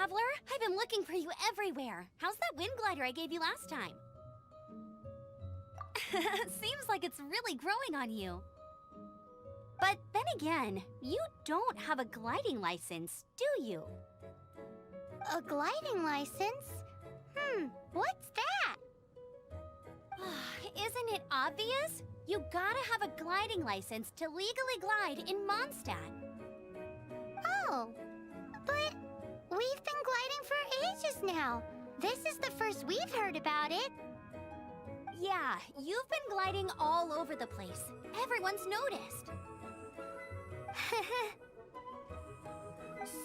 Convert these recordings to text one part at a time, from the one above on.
traveler. I've been looking for you everywhere. How's that wind glider I gave you last time? Seems like it's really growing on you. But then again, you don't have a gliding license, do you? A gliding license? What's that? Isn't it obvious? You gotta have a gliding license to legally glide in Mondstadt. Oh, but we've been gliding for ages now. This is the first we've heard about it. Yeah, you've been gliding all over the place. Everyone's noticed.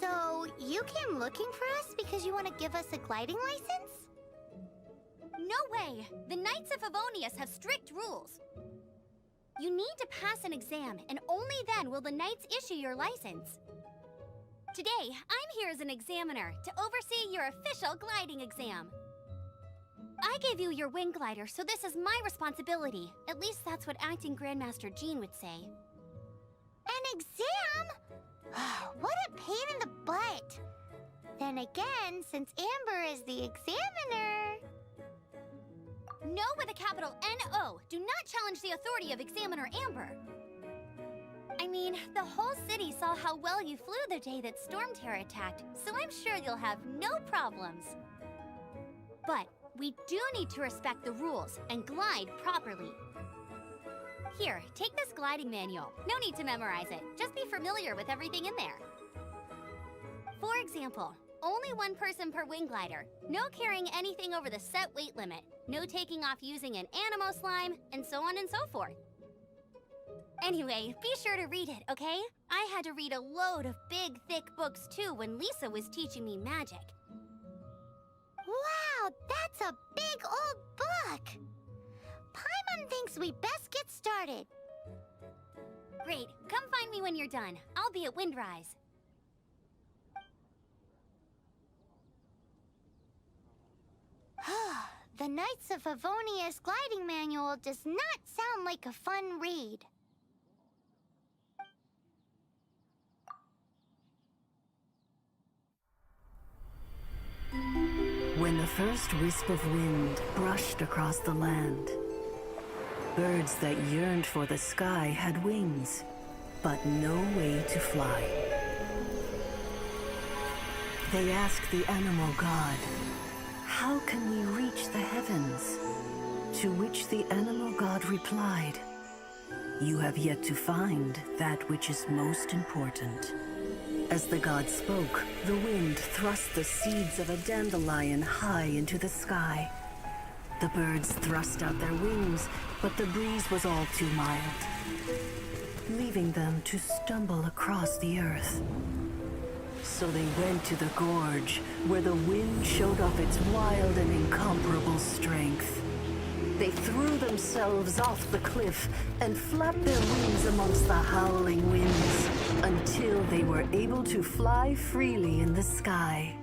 So, you came looking for us because you want to give us a gliding license? No way! The Knights of Favonius have strict rules. You need to pass an exam, and only then will the Knights issue your license. Today, I'm here as an examiner to oversee your official gliding exam. I gave you your wing glider, so this is my responsibility. At least that's what Acting Grandmaster Jean would say. An exam? What a pain in the butt. Then again, since Amber is the examiner... No with a capital N-O. Do not challenge the authority of Examiner Amber. I mean, the whole city saw how well you flew the day that Storm Terror attacked, so I'm sure you'll have no problems. But we do need to respect the rules and glide properly. Here, take this gliding manual. No need to memorize it. Just be familiar with everything in there. For example, only one person per wing glider. No carrying anything over the set weight limit. No taking off using an animo slime, and so on and so forth. Anyway, be sure to read it, okay? I had to read a load of big, thick books too when Lisa was teaching me magic. Wow, that's a big old book! Paimon thinks we best get started. Great, come find me when you're done. I'll be at Windrise. The Knights of Favonius gliding manual does not sound like a fun read. When the first wisp of wind brushed across the land, birds that yearned for the sky had wings, but no way to fly. They asked the animal god, "How can we reach the heavens?" To which the animal god replied, "You have yet to find that which is most important." As the god spoke, the wind thrust the seeds of a dandelion high into the sky. The birds thrust out their wings, but the breeze was all too mild, leaving them to stumble across the earth. So they went to the gorge, where the wind showed off its wild and incomparable strength. They threw themselves off the cliff and flapped their wings amongst the howling winds until they were able to fly freely in the sky.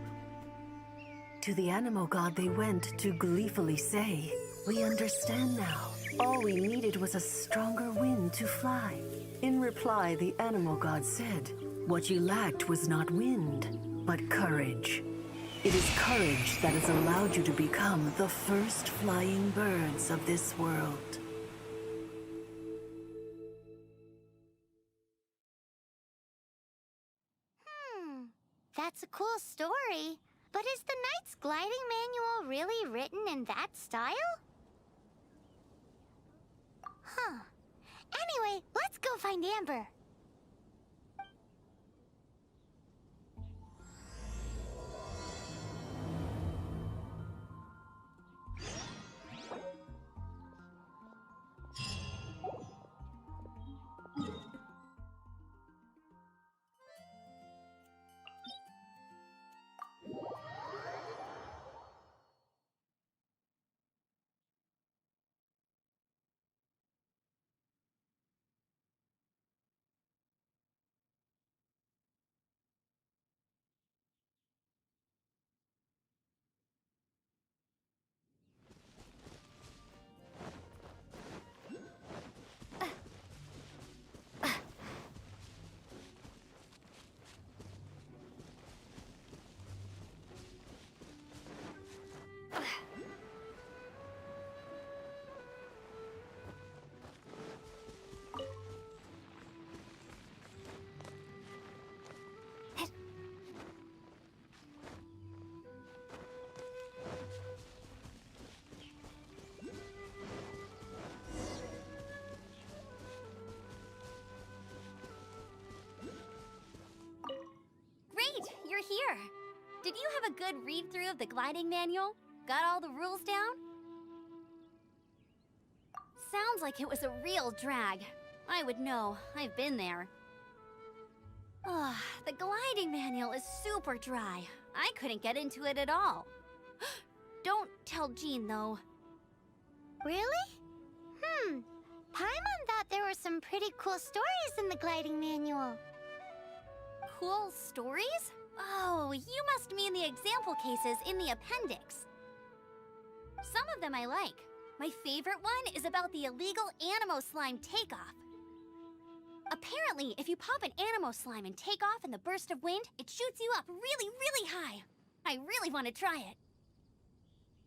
To the animal god they went to gleefully say, "We understand now. All we needed was a stronger wind to fly." In reply, the animal god said, "What you lacked was not wind, but courage. It is courage that has allowed you to become the first flying birds of this world." That's a cool story. But is the Knight's gliding manual really written in that style? Anyway, let's go find Amber. here. Did you have a good read-through of the gliding manual? Got all the rules down? Sounds like it was a real drag. I would know. I've been there. Ugh, the gliding manual is super dry. I couldn't get into it at all. Don't tell Jean, though. Really? Paimon thought there were some pretty cool stories in the gliding manual. Cool stories? Oh, you must mean the example cases in the appendix. Some of them I like. My favorite one is about the illegal Animo slime takeoff. Apparently, if you pop an Animo slime and take off in the burst of wind, it shoots you up really, really high. I really want to try it.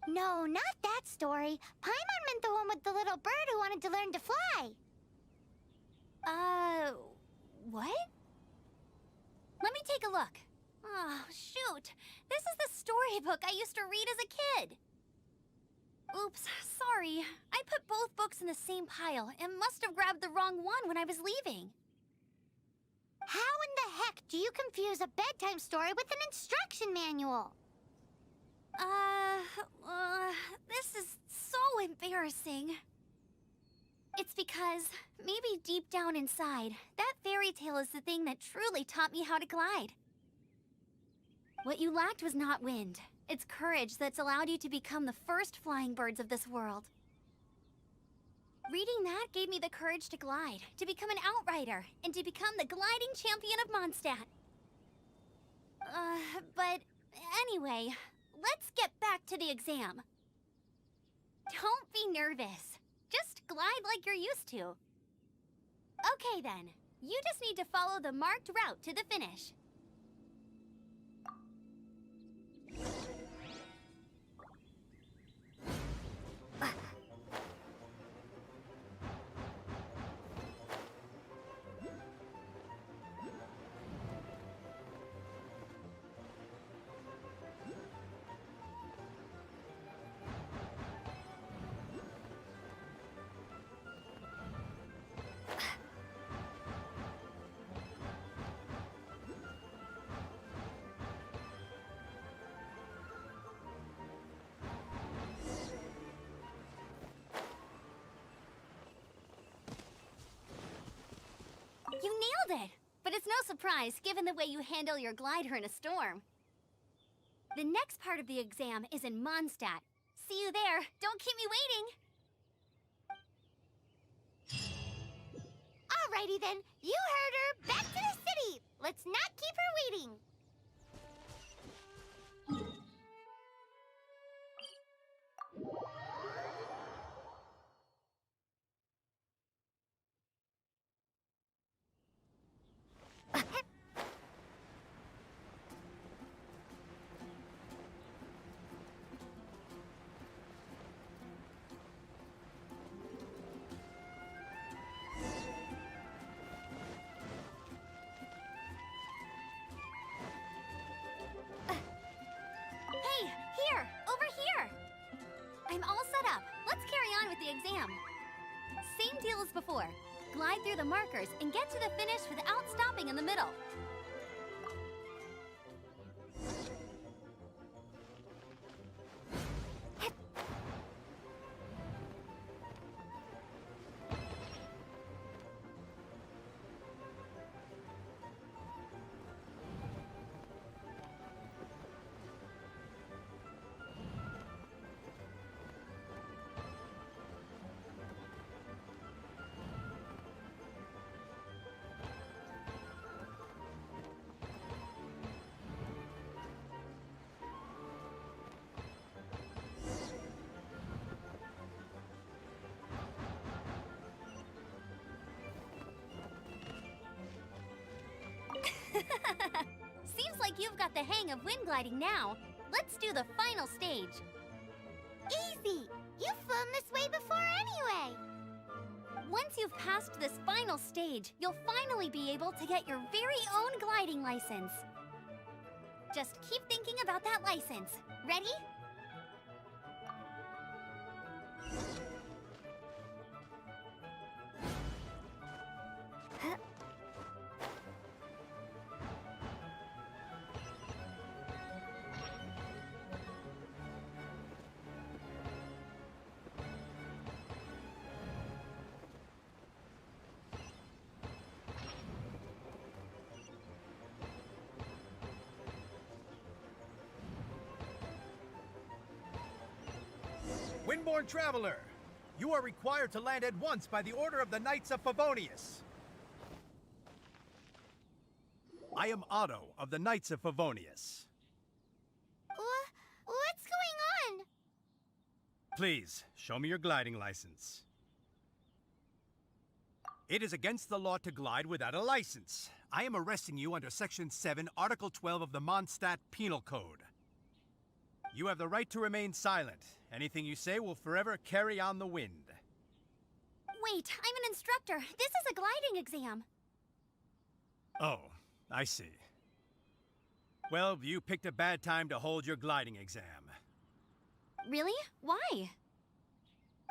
No, not that story. Paimon meant the one with the little bird who wanted to learn to fly. What? Let me take a look. Oh, shoot. This is the storybook I used to read as a kid. Oops, sorry. I put both books in the same pile and must have grabbed the wrong one when I was leaving. How in the heck do you confuse a bedtime story with an instruction manual? This is so embarrassing. It's because, maybe deep down inside, that fairy tale is the thing that truly taught me how to glide. What you lacked was not wind. It's courage that's allowed you to become the first flying birds of this world. Reading that gave me the courage to glide, to become an outrider, and to become the gliding champion of Mondstadt. But anyway, let's get back to the exam. Don't be nervous. Just glide like you're used to. Okay then, you just need to follow the marked route to the finish. You nailed it! But it's no surprise, given the way you handle your glider in a storm. The next part of the exam is in Mondstadt. See you there. Don't keep me waiting! Alrighty then, you heard her. Back to the city. Let's not keep her waiting. Hey, here! Over here! I'm all set up. Let's carry on with the exam. Same deal as before. Glide through the markers and get to the finish without stopping in the middle. Seems like you've got the hang of wind gliding now. Let's do the final stage. Easy. You've flown this way before anyway. Once you've passed this final stage, you'll finally be able to get your very own gliding license. Just keep thinking about that license. Ready? Windborn Traveler, you are required to land at once by the order of the Knights of Favonius. I am Otto of the Knights of Favonius. What's going on? Please, show me your gliding license. It is against the law to glide without a license. I am arresting you under Section 7, Article 12 of the Mondstadt Penal Code. You have the right to remain silent. Anything you say will forever carry on the wind. Wait, I'm an instructor. This is a gliding exam. Oh, I see. Well, you picked a bad time to hold your gliding exam. Really? Why?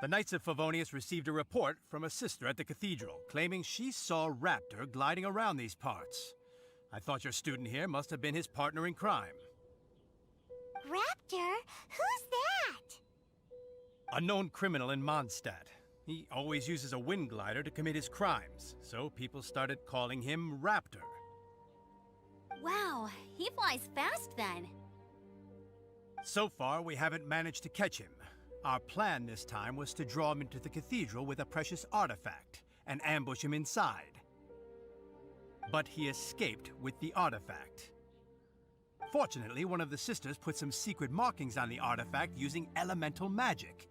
The Knights of Favonius received a report from a sister at the cathedral, claiming she saw Raptor gliding around these parts. I thought your student here must have been his partner in crime. Raptor? Who's that? A known criminal in Mondstadt. He always uses a wind glider to commit his crimes, so people started calling him Raptor. Wow, he flies fast then. So far, we haven't managed to catch him. Our plan this time was to draw him into the cathedral with a precious artifact and ambush him inside. But he escaped with the artifact. Fortunately, one of the sisters put some secret markings on the artifact using elemental magic.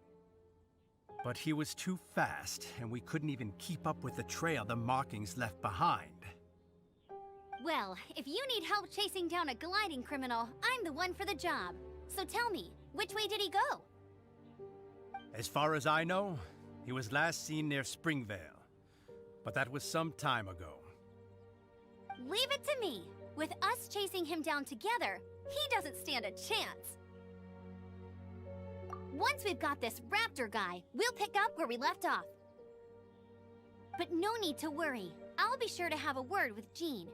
But he was too fast, and we couldn't even keep up with the trail the markings left behind. Well, if you need help chasing down a gliding criminal, I'm the one for the job. So tell me, which way did he go? As far as I know, he was last seen near Springvale. But that was some time ago. Leave it to me. With us chasing him down together, he doesn't stand a chance. Once we've got this Raptor guy, we'll pick up where we left off. But no need to worry. I'll be sure to have a word with Jean.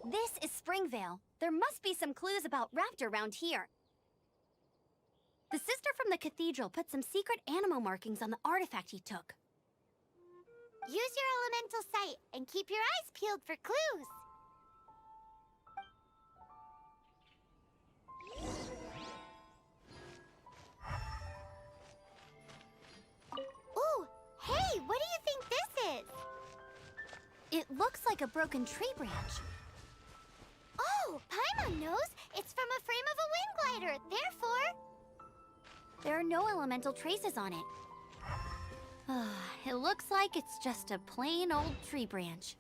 This is Springvale. There must be some clues about Raptor around here. The sister from the cathedral put some secret animal markings on the artifact he took. Use your elemental sight and keep your eyes peeled for clues. Ooh, hey, what do you think this is? It looks like a broken tree branch. Oh, Paimon knows. It's from a frame of a wind glider. Therefore, there are no elemental traces on it. It looks like it's just a plain old tree branch.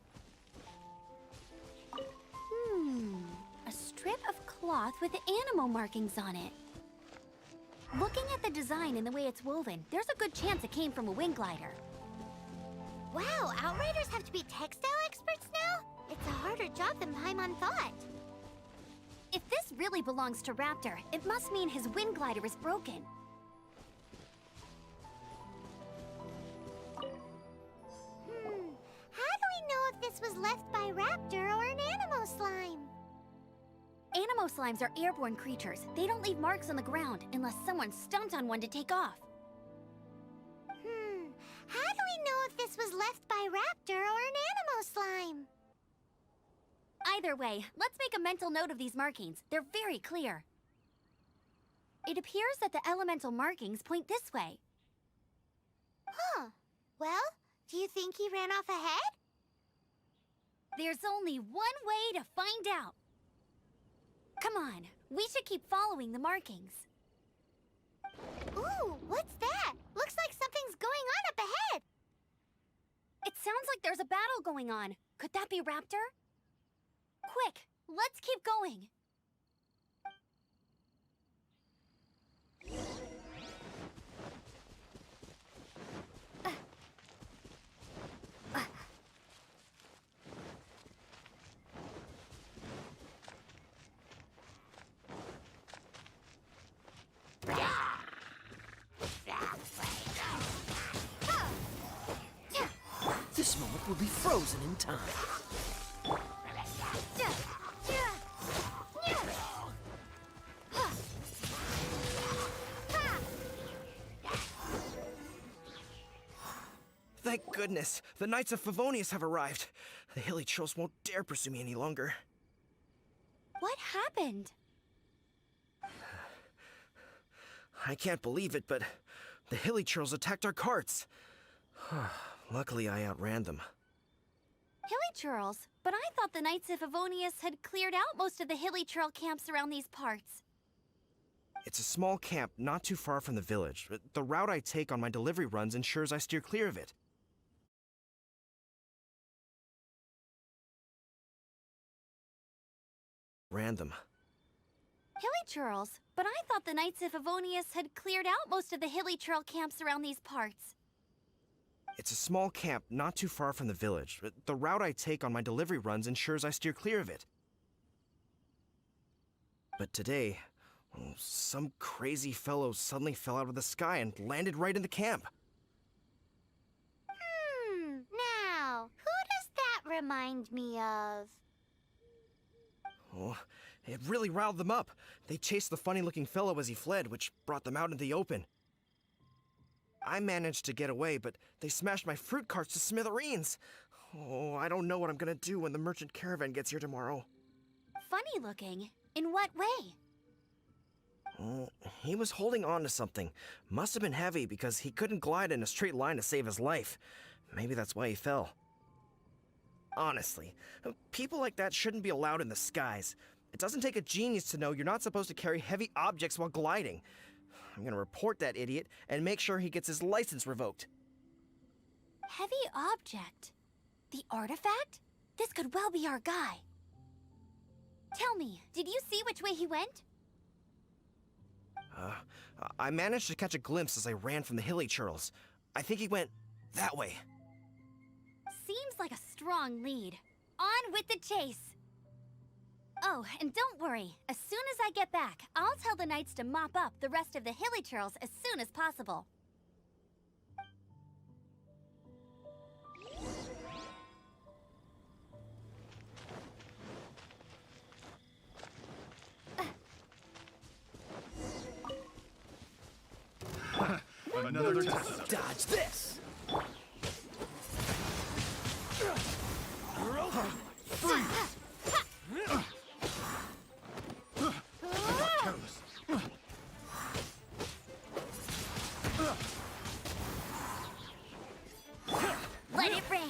A strip of cloth with animal markings on it. Looking at the design and the way it's woven, there's a good chance it came from a wind glider. wow, Outriders have to be textile experts now? It's a harder job than Paimon thought. If this really belongs to Raptor, it must mean his wind glider is broken. How do we know if this was left by Raptor or an Animo slime? Animo slimes are airborne creatures. They don't leave marks on the ground unless someone stomped on one to take off. How do we know if this Either way, let's make a mental note of these markings. They're very clear. It appears that the elemental markings point this way. Huh. Well, do you think he ran off ahead? There's only one way to find out. Come on, we should keep following the markings. Ooh, what's that? Looks like something's going on up ahead. It sounds like there's a battle going on. Could that be Raptor? Quick, let's keep going. This moment will be frozen in time. Thank goodness, the Knights of Favonius have arrived. The hilly trolls won't dare pursue me any longer. What happened? I can't believe it, but the hilly trolls attacked our carts. Luckily, I outran them. Hilly churls? But I thought the Knights of Favonius had cleared out most of the hilly trail camps around these parts. It's a small camp not too far from the village. The route I take on my delivery runs ensures I steer clear of it. Random. Hilly churls? But I thought the Knights of Favonius had cleared out most of the hilly trail camps around these parts. It's a small camp not too far from the village. The route I take on my delivery runs ensures I steer clear of it. But today, some crazy fellow suddenly fell out of the sky and landed right in the camp. Now, who does that remind me of? Oh, it really riled them up. They chased the funny-looking fellow as he fled, which brought them out into the open. I managed to get away, but they smashed my fruit carts to smithereens. Oh, I don't know what I'm gonna do when the merchant caravan gets here tomorrow. Funny looking? In what way? Oh, he was holding on to something. Must have been heavy because he couldn't glide in a straight line to save his life. Maybe that's why he fell. Honestly, people like that shouldn't be allowed in the skies. It doesn't take a genius to know you're not supposed to carry heavy objects while gliding. I'm gonna report that idiot and make sure he gets his license revoked. Heavy object? The artifact? This could well be our guy. Tell me, did you see which way he went? I managed to catch a glimpse as I ran from the hilly churls. I think he went that way. Seems like a strong lead. On with the chase! Oh, and don't worry. As soon as I get back, I'll tell the Knights to mop up the rest of the hilly churls as soon as possible. Another test. Dodge this! Let it rain!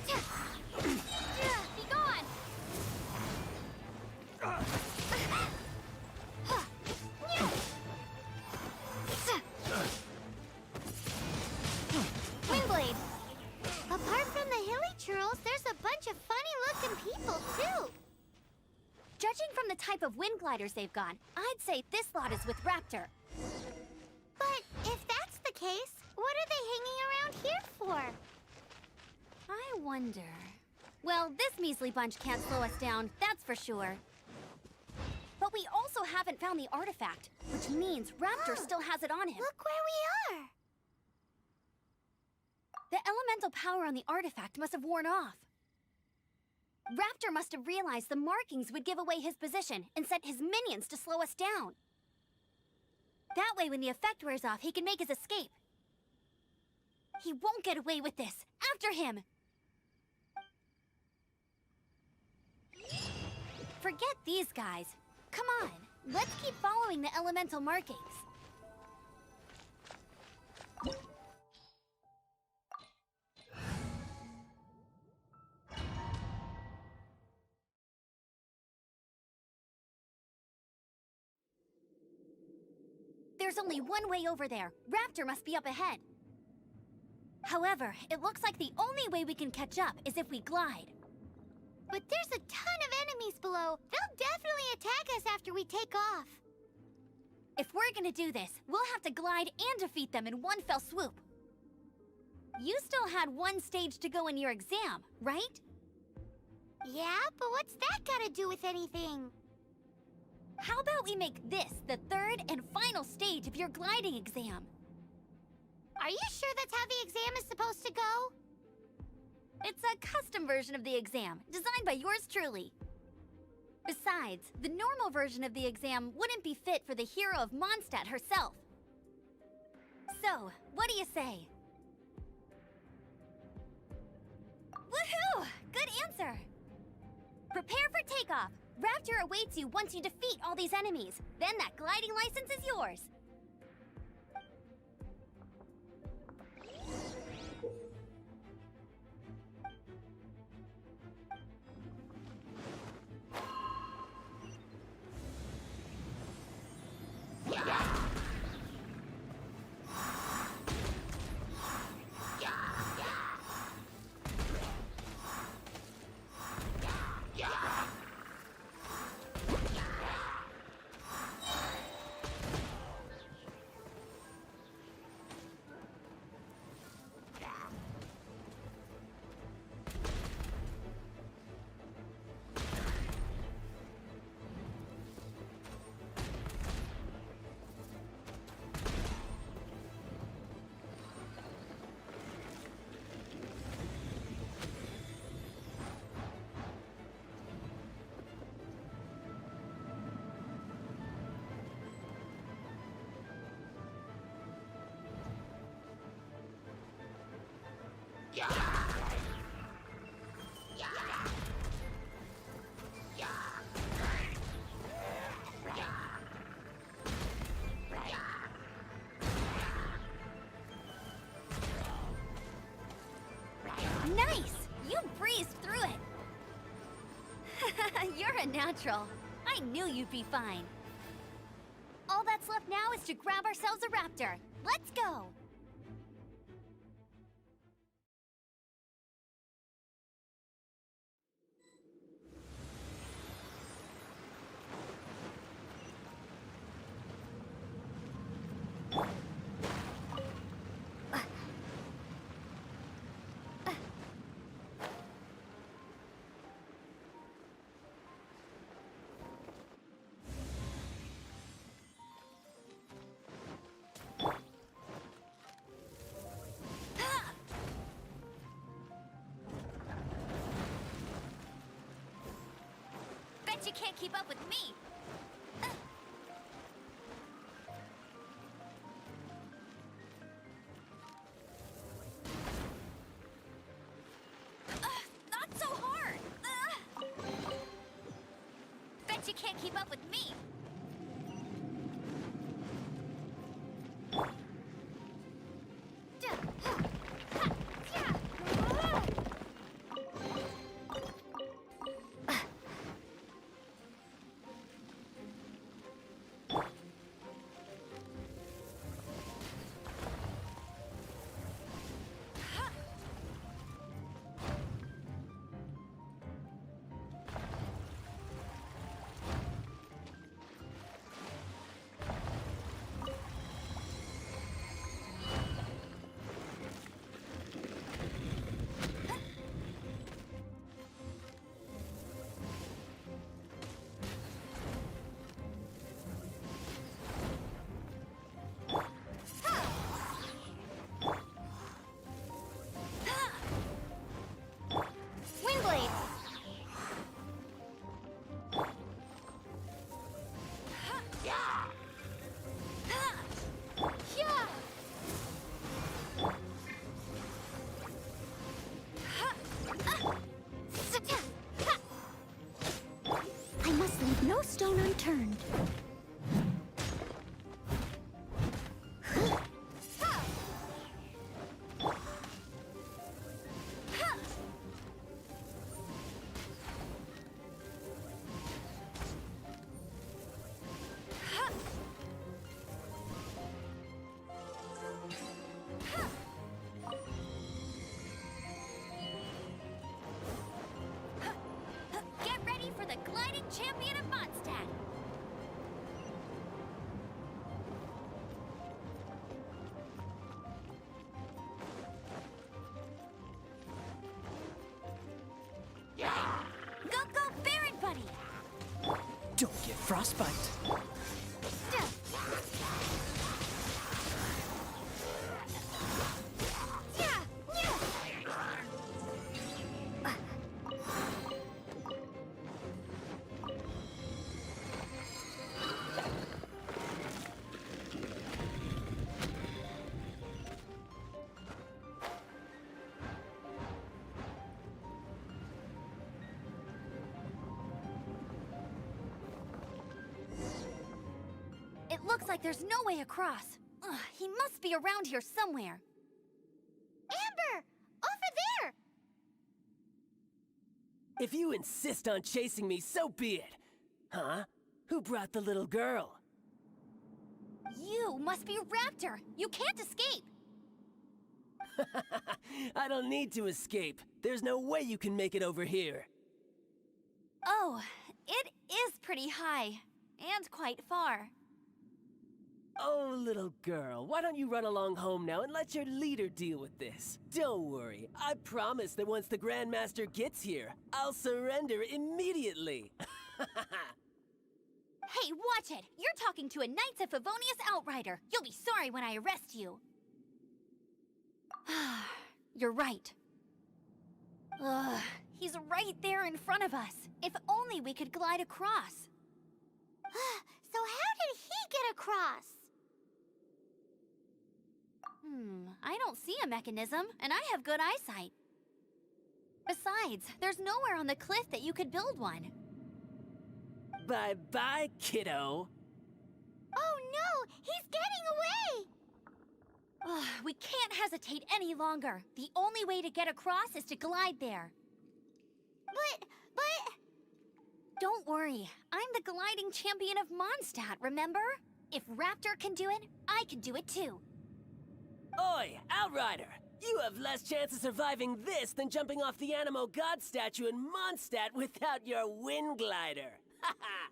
Be gone! Windblade! Apart from the hilly churls, there's a bunch of funny-looking people, too. Judging from the type of wind gliders they've got, I'd say this lot is with Raptor. But if that's the case, what are they hanging around here for? I wonder... Well, this measly bunch can't slow us down, that's for sure. But we also haven't found the artifact, which means Raptor still has it on him. Look where we are. The elemental power on the artifact must have worn off. Raptor must have realized the markings would give away his position and sent his minions to slow us down. That way, when the effect wears off, he can make his escape. He won't get away with this. After him! Forget these guys. Come on, let's keep following the elemental markings. There's only one way over there. Raptor must be up ahead. However, it looks like the only way we can catch up is if we glide. But there's a ton of enemies below. They'll definitely attack us after we take off. If we're gonna do this, we'll have to glide and defeat them in one fell swoop. You still had one stage to go in your exam, right? Yeah, but what's that gotta do with anything? How about we make this the third and final stage of your gliding exam? Are you sure that's how the exam is supposed to go? It's a custom version of the exam, designed by yours truly. Besides, the normal version of the exam wouldn't be fit for the hero of Mondstadt herself. So, what do you say? Woohoo! Good answer! Prepare for takeoff. Raptor awaits you once you defeat all these enemies. Then that gliding license is yours. Nice! You breezed through it! You're a natural. I knew you'd be fine. All that's left now is to grab ourselves a raptor. Let's go! Bet you can't keep up with me! Not so hard! Bet you can't keep up with me! frostbite. It looks like there's no way across. Ugh, he must be around here somewhere. Amber! Over there! If you insist on chasing me, so be it. Huh? Who brought the little girl? You must be Raptor. You can't escape. I don't need to escape. There's no way you can make it over here. Oh, it is pretty high. And quite far. Oh, little girl, why don't you run along home now and let your leader deal with this? Don't worry, I promise that once the Grandmaster gets here, I'll surrender immediately. Hey, watch it! You're talking to a Knights of Favonius outrider. You'll be sorry when I arrest you. You're right. Ugh, he's right there in front of us. If only we could glide across. So how did he get across? I don't see a mechanism, and I have good eyesight. Besides, there's nowhere on the cliff that you could build one. Bye-bye, kiddo. Oh no! He's getting away! Ugh, we can't hesitate any longer. The only way to get across is to glide there. But... Don't worry, I'm the gliding champion of Mondstadt, remember? If Raptor can do it, I can do it too. Oi, Outrider! You have less chance of surviving this than jumping off the Animo God statue in Mondstadt without your wind glider. Haha!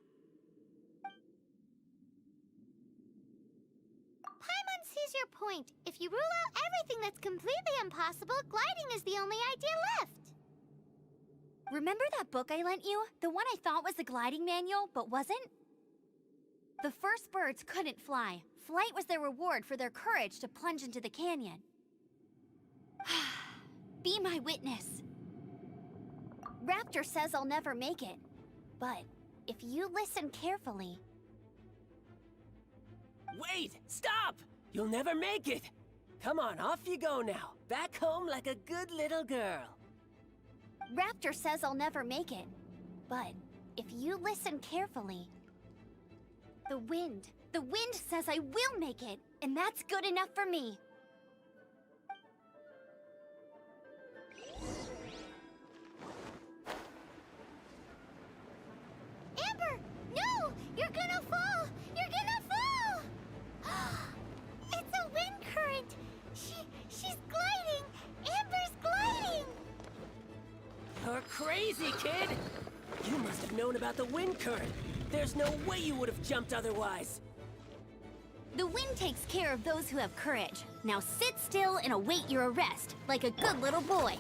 Paimon sees your point. If you rule out everything that's completely impossible, gliding is the only idea left. Remember that book I lent you? The one I thought was the gliding manual, but wasn't? The first birds couldn't fly. Flight was their reward for their courage to plunge into the canyon. Be my witness. Raptor says I'll never make it. But if you listen carefully... Wait! Stop! You'll never make it! Come on, off you go now. Back home like a good little girl. Raptor says I'll never make it. But if you listen carefully... The wind says I will make it, and that's good enough for me. Amber! No! You're gonna fall! You're gonna fall! It's a wind current! She's gliding! Amber's gliding! You're crazy, kid! You must have known about the wind current. There's no way you would have jumped otherwise. The wind takes care of those who have courage. Now sit still and await your arrest, like a good little boy.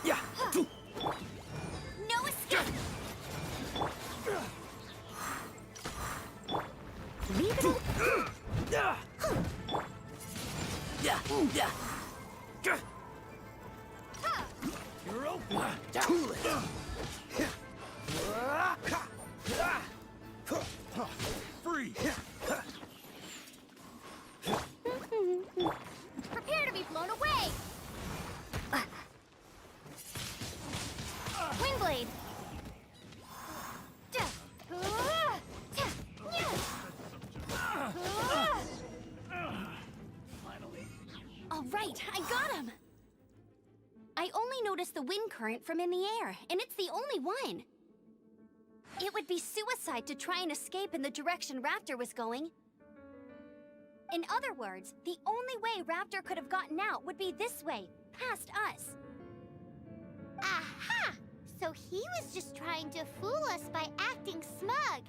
Yeah. No escape! Leave it alone. Yeah. You're open. Cool it. Free! Prepare to be blown away! Windblade! All right, I got him! I only noticed the wind current from in the air, and it's the only one. It would be suicide to try and escape in the direction Raptor was going. In other words, the only way Raptor could have gotten out would be this way, past us. Aha! So he was just trying to fool us by acting smug,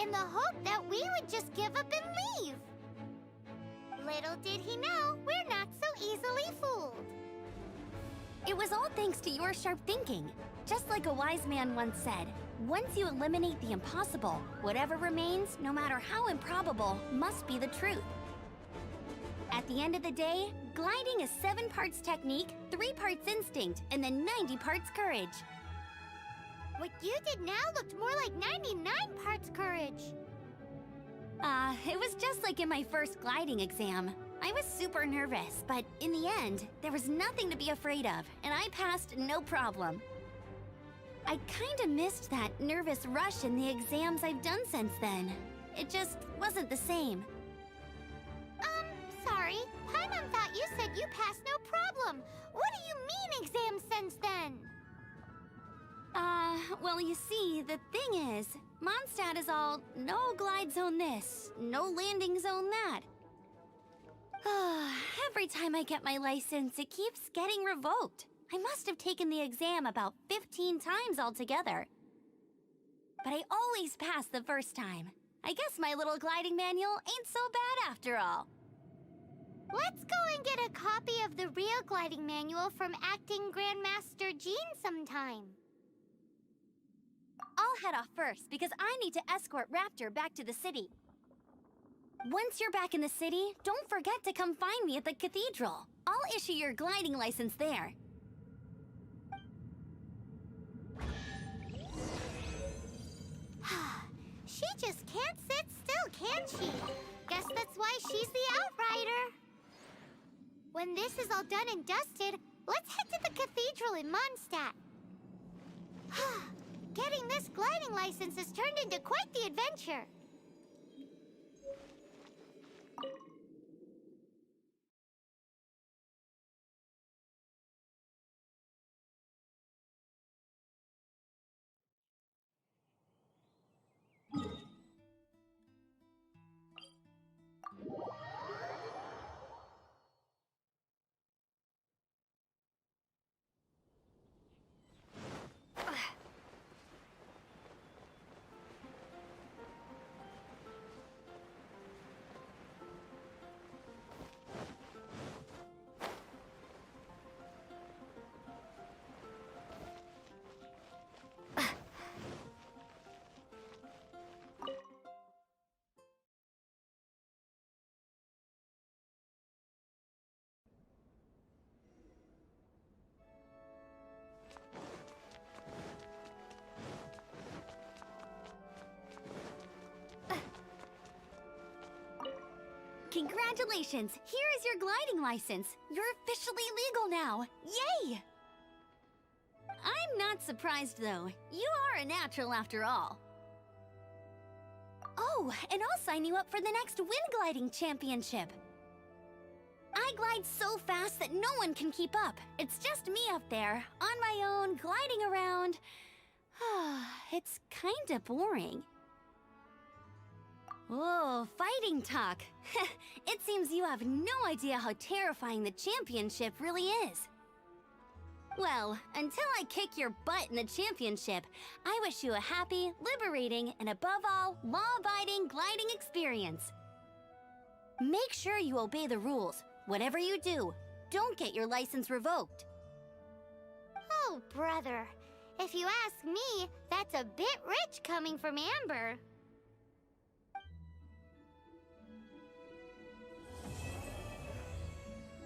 in the hope that we would just give up and leave. Little did he know, we're not so easily fooled. It was all thanks to your sharp thinking. Just like a wise man once said, once you eliminate the impossible, whatever remains, no matter how improbable, must be the truth. At the end of the day, gliding is 7 parts technique, 3 parts instinct, and then 90 parts courage. What you did now looked more like 99 parts courage. It was just like in my first gliding exam. I was super nervous, but in the end, there was nothing to be afraid of, and I passed no problem. I kinda missed that nervous rush in the exams I've done since then. It just wasn't the same. Sorry. Paimon thought you said you passed no problem. What do you mean exams since then? Well, you see, the thing is, Mondstadt is all, no glide zone this, no landing zone that. Every time I get my license, it keeps getting revoked. I must have taken the exam about 15 times altogether. But I always pass the first time. I guess my little gliding manual ain't so bad after all. Let's go and get a copy of the real gliding manual from Acting Grandmaster Jean sometime. I'll head off first because I need to escort Raptor back to the city. Once you're back in the city, don't forget to come find me at the cathedral. I'll issue your gliding license there. She just can't sit still, can she? Guess that's why she's the Outrider. When this is all done and dusted, let's head to the cathedral in Mondstadt. Getting this gliding license has turned into quite the adventure. Congratulations! Here is your gliding license. You're officially legal now. Yay! I'm not surprised, though. You are a natural after all. Oh, and I'll sign you up for the next wind gliding championship. I glide so fast that no one can keep up. It's just me up there, on my own, gliding around. It's kinda boring. Oh, fighting talk. It seems you have no idea how terrifying the championship really is. Well, until I kick your butt in the championship, I wish you a happy, liberating, and above all, law-abiding gliding experience. Make sure you obey the rules. Whatever you do, don't get your license revoked. Oh, brother. If you ask me, that's a bit rich coming from Amber.